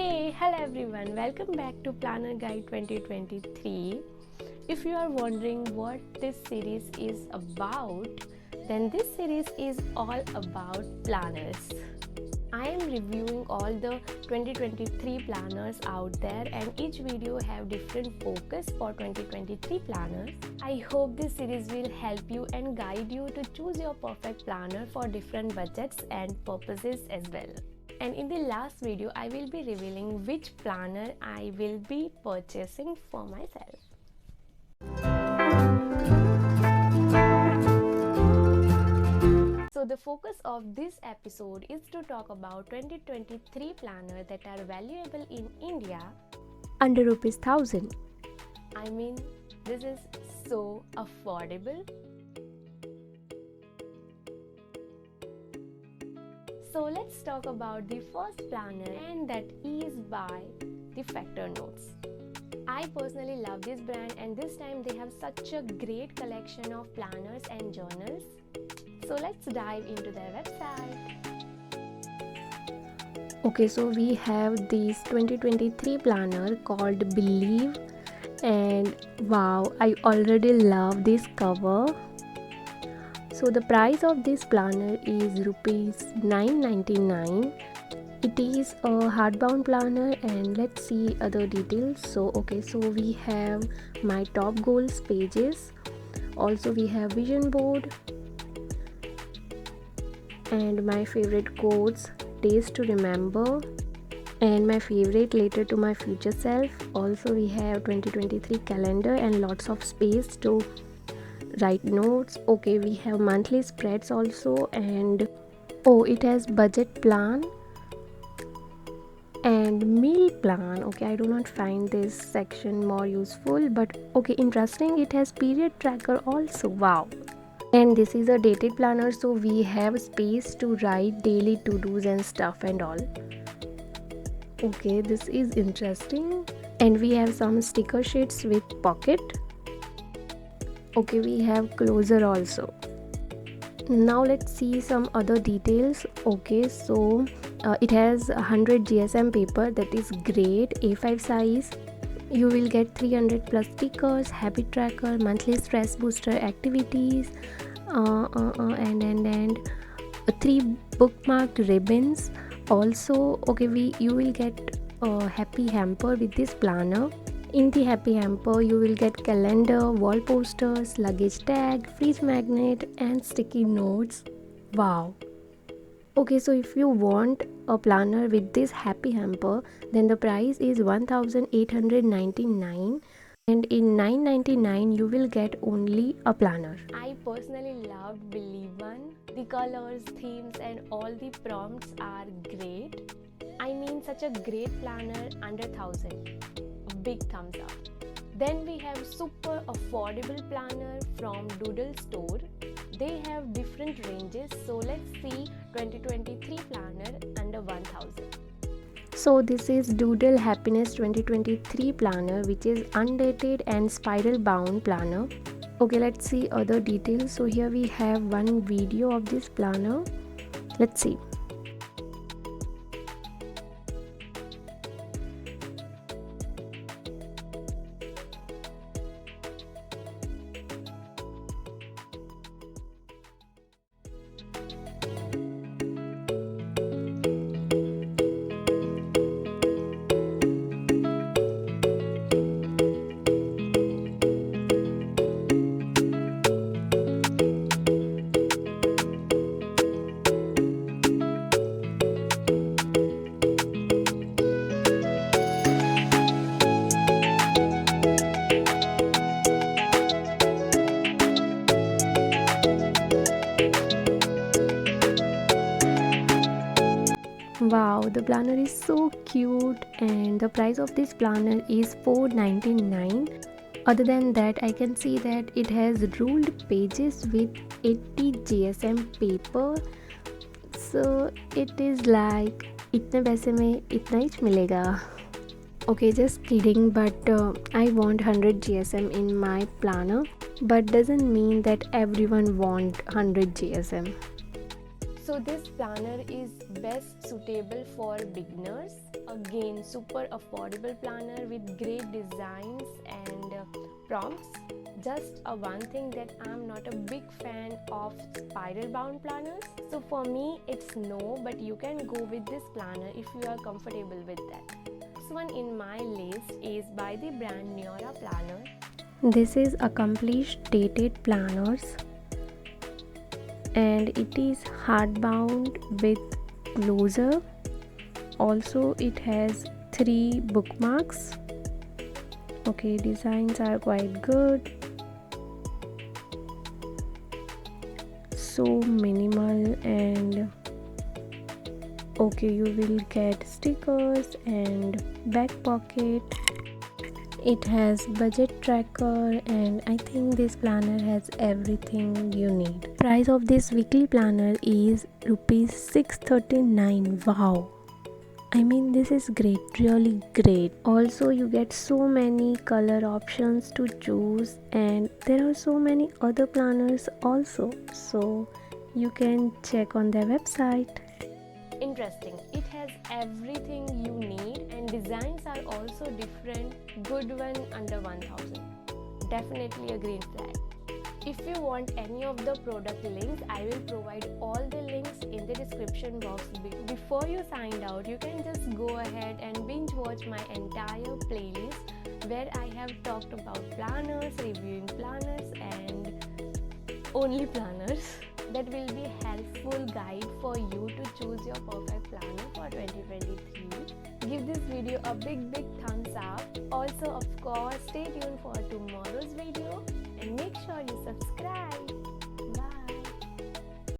Hello everyone, welcome back to Planner Guide 2023. If you are wondering what this series is about, then this series is all about planners. I am reviewing all the 2023 planners out there, and each video have different focus for 2023 planners. I hope this series will help you and guide you to choose your perfect planner for different budgets and purposes as well. And in the last video, I will be revealing which planner I will be purchasing for myself. So the focus of this episode is to talk about 2023 planners that are valuable in India under ₹1,000. I mean, this is so affordable. So let's talk about the first planner, and that is by the Factor Notes. I personally love this brand, and this time they have such a great collection of planners and journals. So let's dive into their website. Okay, so we have this 2023 planner called Believe, and wow, I already love this cover. So the price of this planner is ₹9.99. It is a hardbound planner, and let's see other details. So we have my top goals pages. Also we have vision board and my favorite quotes, days to remember, and my favorite letter to my future self. Also we have 2023 calendar and lots of space to write notes. Okay, we have monthly spreads also, and it has budget plan and meal plan. Okay, I do not find this section more useful, but okay, interesting. It has period tracker also. Wow. And this is a dated planner, so we have space to write daily to-dos and stuff and all. Okay, this is interesting. And we have some sticker sheets with pocket. Okay, we have closer also. Now let's see some other details. Okay, so it has 100 GSM paper, that is great, A5 size. You will get 300 plus stickers, habit tracker, monthly stress booster activities, and 3 bookmarked ribbons. Also, okay, you will get a happy hamper with this planner. In the happy hamper, you will get calendar, wall posters, luggage tag, fridge magnet, and sticky notes. Wow. Okay, so if you want a planner with this happy hamper, then the price is $1,899, and in $9.99 you will get only a planner. I personally loved Believe One. The colors, themes, and all the prompts are great. I mean, such a great planner under 1,000. Big thumbs up. Then we have super affordable planner from Doodle Store. They have different ranges, so let's see 2023 planner under 1,000. So this is Doodle Happiness 2023 planner, which is undated and spiral bound planner. Okay, let's see other details. So here we have one video of this planner. Let's see. Wow, the planner is so cute, and the price of this planner is $4.99. Other than that, I can see that it has ruled pages with 80 GSM paper. So it is like इतने पैसे में इतना ही मिलेगा. Okay, just kidding, but I want 100 GSM in my planner, but doesn't mean that everyone want 100 GSM. So this planner is best suitable for beginners. Again, super affordable planner with great designs and prompts. Just one thing that I'm not a big fan of spiral bound planners. So for me it's no, but you can go with this planner if you are comfortable with that. Next one in my list is by the brand Neora Planner. This is accomplished dated planners and it is hardbound with closer. Also it has 3 bookmarks. Okay, designs are quite good, so minimal, and okay, you will get stickers and back pocket. It has budget tracker, and I think this planner has everything you need. Price of this weekly planner is rupees 639. Wow, I mean, this is great, really great. Also you get so many color options to choose, and there are so many other planners also, so you can check on their website. Interesting, it has everything you need and designs are also different. Good one under 1000. Definitely a green flag. If you want any of the product links, I will provide all the links in the description box. Before you sign out, you can just go ahead and binge watch my entire playlist where I have talked about planners, reviewing planners and only planners. That will be a helpful guide for you to choose your perfect planner for 2023. Give this video a big thumbs up. Also, of course, stay tuned for tomorrow's video and make sure you subscribe.